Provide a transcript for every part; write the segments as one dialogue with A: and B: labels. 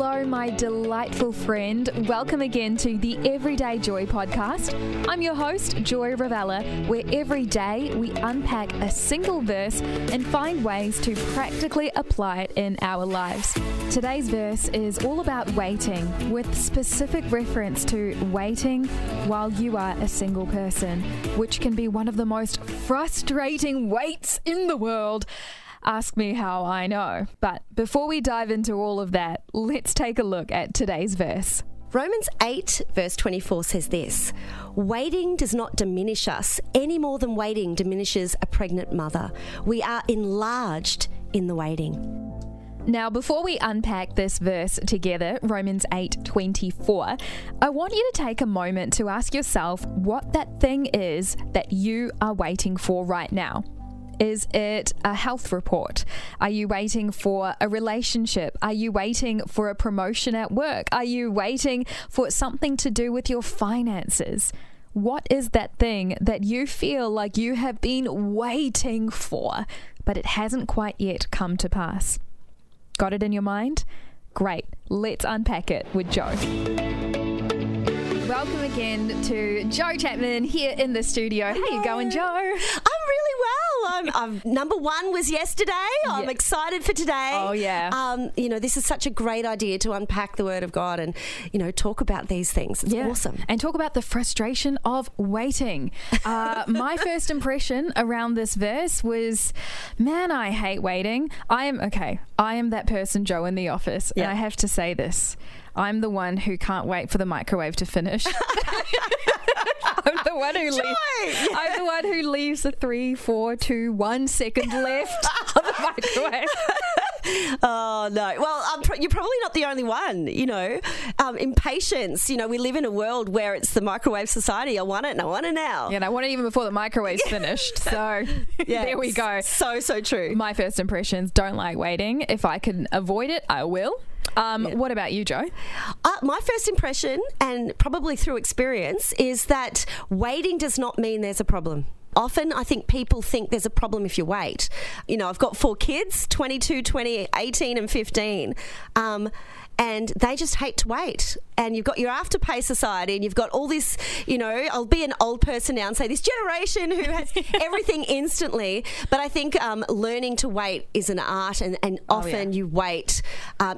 A: Hello, my delightful friend. Welcome again to the Everyday Joy podcast. I'm your host, Joy Ravella, where every day we unpack a single verse and find ways to practically apply it in our lives. Today's verse is all about waiting, with specific reference to waiting while you are a single person, which can be one of the most frustrating waits in the world. Ask me how I know. But before we dive into all of that, let's take a look at today's verse.
B: Romans 8 verse 24 says this: waiting does not diminish us any more than waiting diminishes a pregnant mother. We are enlarged in the waiting.
A: Now, before we unpack this verse together, Romans 8:24, I want you to take a moment to ask yourself what that thing is that you are waiting for right now. Is it a health report? Are you waiting for a relationship? Are you waiting for a promotion at work? Are you waiting for something to do with your finances? What is that thing that you feel like you have been waiting for, but it hasn't quite yet come to pass? Got it in your mind? Great. Let's unpack it with Joe. Welcome again to Joe Chapman here in the studio. How you going, Joe?
B: I'm really well. I'm number one was yesterday. I'm excited for today.
A: Oh, yeah.
B: This is such a great idea to unpack the Word of God and, talk about these things. It's awesome.
A: And talk about the frustration of waiting. My first impression around this verse was, man, I hate waiting. I am that person, Joe, in the office. And I have to say this. I'm the one who can't wait for the microwave to finish. I'm the one who leaves the 3, 4, 2, 1 second left on the microwave.
B: Oh, no. Well, you're probably not the only one, impatience. We live in a world where it's the microwave society. I want it and I want it now.
A: Yeah, and I want it even before the microwave's finished. So there we go.
B: So true.
A: My first impressions, don't like waiting. If I can avoid it, I will. What about you, Joe?
B: My first impression, and probably through experience, is that waiting does not mean there's a problem. Often, I think people think there's a problem if you wait. I've got 4 kids, 22, 20, 18 and 15. And they just hate to wait. And you've got your Afterpay society and you've got all this, I'll be an old person now and say this generation who has everything instantly. But I think learning to wait is an art, and often you wait,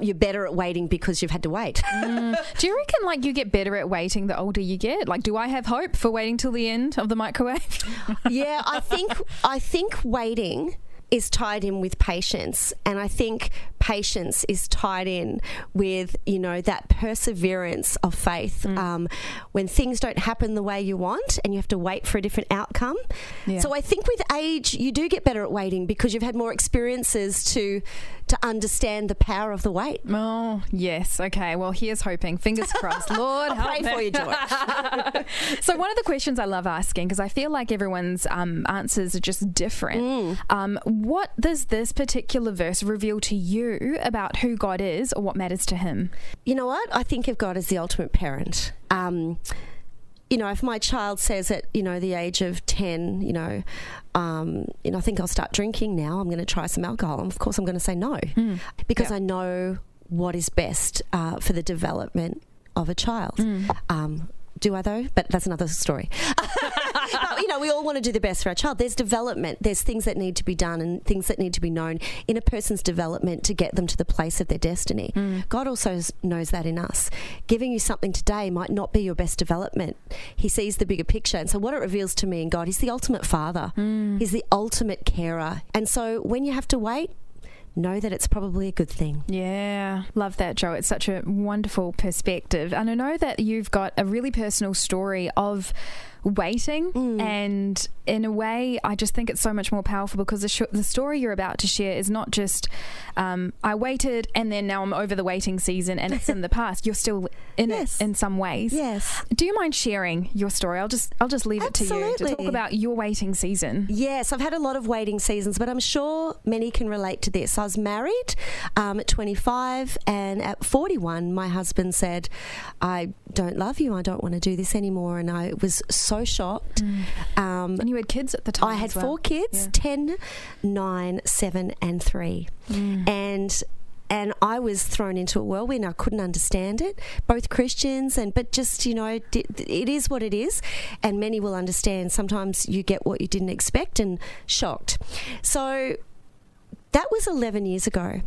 B: you're better at waiting because you've had to wait.
A: Do you reckon you get better at waiting the older you get? Do I have hope for waiting till the end of the microwave?
B: Yeah, I think waiting is tied in with patience, and I think patience is tied in with that perseverance of faith when things don't happen the way you want and you have to wait for a different outcome. So I think with age you do get better at waiting because you've had more experiences to understand the power of the wait.
A: Oh yes, okay, well here's hoping, fingers crossed. Lord
B: I'll pray for you, Joy.
A: So one of the questions I love asking, because I feel like everyone's answers are just different, what does this particular verse reveal to you about who God is or what matters to him?
B: You know what? I think of God as the ultimate parent. If my child says at, the age of 10, I think I'll start drinking now, I'm going to try some alcohol. And of course, I'm going to say no because I know what is best for the development of a child. Do I though? But that's another story. But, we all want to do the best for our child. There's development. There's things that need to be done and things that need to be known in a person's development to get them to the place of their destiny. God also knows that in us. Giving you something today might not be your best development. He sees the bigger picture. And so what it reveals to me in God, he's the ultimate father. He's the ultimate carer. And so when you have to wait, know that it's probably a good thing.
A: Yeah, love that, Joe. It's such a wonderful perspective. And I know that you've got a really personal story of waiting, and in a way I just think it's so much more powerful because the story you're about to share is not just I waited and then now I'm over the waiting season and it's in the past. You're still in it in some ways.
B: Yes.
A: Do you mind sharing your story? I'll just leave it to you to talk about your waiting season.
B: Yes, I've had a lot of waiting seasons, but I'm sure many can relate to this. I was married at 25, and at 41 my husband said, I don't love you, I don't want to do this anymore. And I was so shocked.
A: And you had kids at the time.
B: I had 4 kids, 10, 9, 7 and 3. And And I was thrown into a whirlwind. I couldn't understand it. Both Christians, but just, it is what it is. And many will understand. Sometimes you get what you didn't expect and shocked. So that was 11 years ago.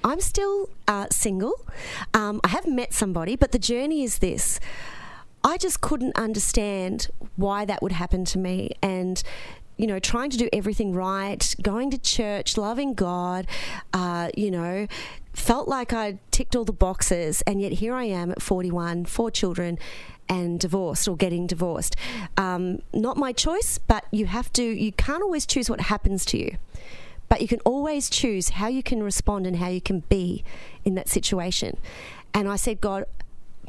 B: I'm still single. I have met somebody, but the journey is this. I just couldn't understand why that would happen to me. And trying to do everything right, going to church, loving God, felt like I ticked all the boxes, and yet here I am at 41, 4 children, and divorced or getting divorced. Not my choice, but you can't always choose what happens to you, but you can always choose how you can respond and how you can be in that situation. And I said, God,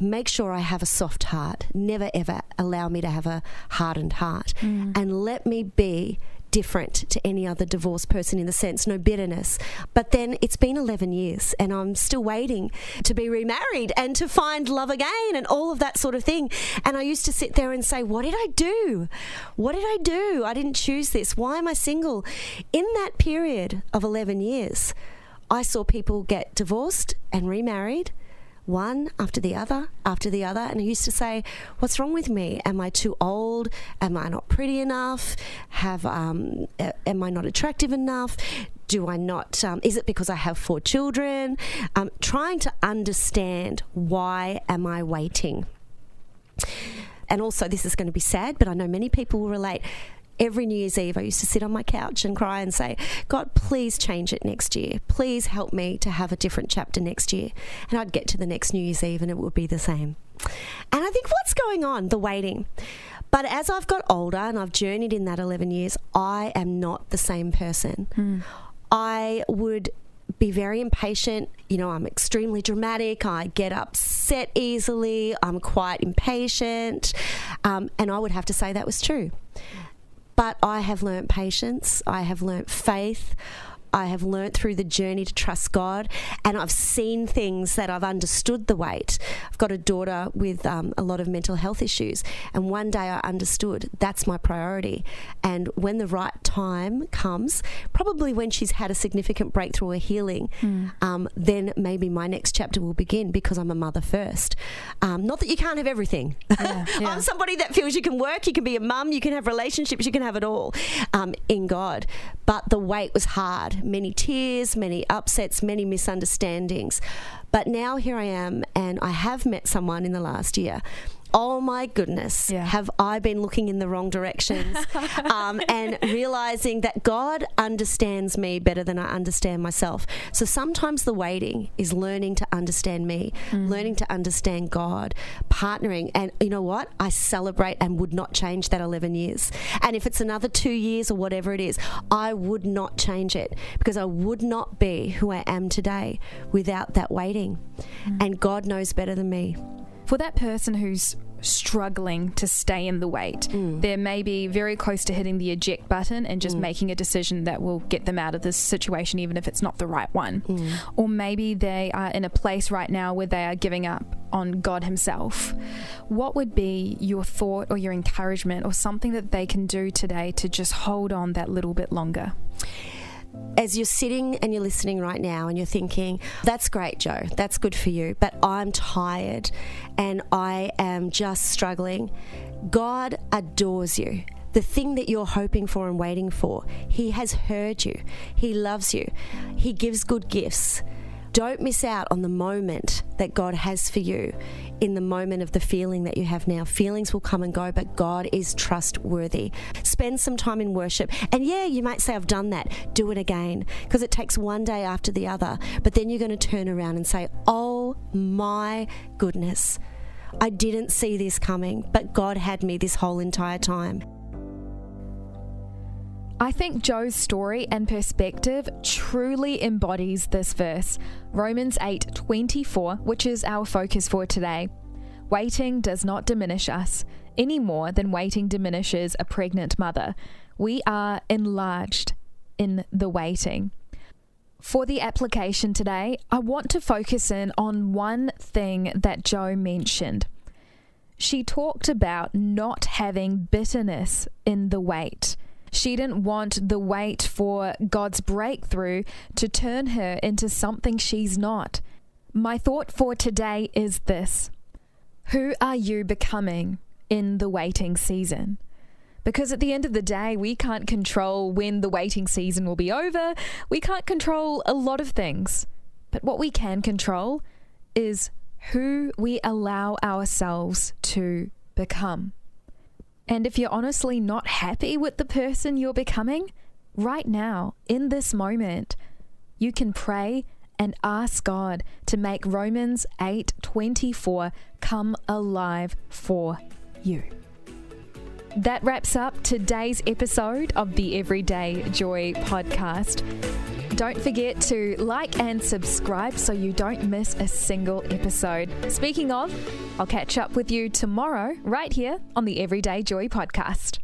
B: make sure I have a soft heart. Never, ever allow me to have a hardened heart. And let me be different to any other divorced person in the sense, no bitterness. But then it's been 11 years and I'm still waiting to be remarried and to find love again and all of that sort of thing. And I used to sit there and say, what did I do? What did I do? I didn't choose this. Why am I single? In that period of 11 years, I saw people get divorced and remarried, one after the other, and I used to say, what's wrong with me? Am I too old? Am I not pretty enough? Am I not attractive enough? Do I not, is it because I have 4 children? Trying to understand, why am I waiting? And also, this is going to be sad, but I know many people will relate. Every New Year's Eve, I used to sit on my couch and cry and say, God, please change it next year. Please help me to have a different chapter next year. And I'd get to the next New Year's Eve and it would be the same. And I think, what's going on? The waiting. But as I've got older and I've journeyed in that 11 years, I am not the same person. I would be very impatient. I'm extremely dramatic. I get upset easily. I'm quite impatient. And I would have to say that was true. But I have learnt patience, I have learnt faith, I have learnt through the journey to trust God, and I've seen things that I've understood the wait. I've got a daughter with a lot of mental health issues, and one day I understood that's my priority. And when the right time comes, probably when she's had a significant breakthrough or healing, then maybe my next chapter will begin, because I'm a mother first. Not that you can't have everything. Yeah. I'm somebody that feels you can work, you can be a mum, you can have relationships, you can have it all in God. But the wait was hard. Many tears, many upsets, many misunderstandings. But now here I am, and I have met someone in the last year. Oh my goodness, have I been looking in the wrong directions and realizing that God understands me better than I understand myself. So sometimes the waiting is learning to understand me, learning to understand God, partnering. And you know what? I celebrate and would not change that 11 years. And if it's another 2 years or whatever it is, I would not change it, because I would not be who I am today without that waiting. And God knows better than me.
A: For that person who's struggling to stay in the wait, they're maybe very close to hitting the eject button and just making a decision that will get them out of this situation, even if it's not the right one. Or maybe they are in a place right now where they are giving up on God himself. What would be your thought or your encouragement, or something that they can do today to just hold on that little bit longer?
B: As you're sitting and you're listening right now and you're thinking, that's great, Joe, that's good for you, but I'm tired and I am just struggling. God adores you. The thing that you're hoping for and waiting for, he has heard you. He loves you. He gives good gifts. Don't miss out on the moment that God has for you, in the moment of the feeling that you have now. Feelings will come and go, but God is trustworthy. Spend some time in worship. And yeah, you might say, I've done that. Do it again, because it takes one day after the other. But then you're going to turn around and say, oh my goodness, I didn't see this coming, but God had me this whole entire time.
A: I think Joe's story and perspective truly embodies this verse, Romans 8:24, which is our focus for today. Waiting does not diminish us any more than waiting diminishes a pregnant mother. We are enlarged in the waiting. For the application today, I want to focus in on one thing that Joe mentioned. She talked about not having bitterness in the wait. She didn't want the wait for God's breakthrough to turn her into something she's not. My thought for today is this: who are you becoming in the waiting season? Because at the end of the day, we can't control when the waiting season will be over. We can't control a lot of things. But what we can control is who we allow ourselves to become. And if you're honestly not happy with the person you're becoming, right now, in this moment, you can pray and ask God to make Romans 8:24 come alive for you. That wraps up today's episode of the Everyday Joy podcast. Don't forget to like and subscribe so you don't miss a single episode. Speaking of, I'll catch up with you tomorrow right here on the Everyday Joy podcast.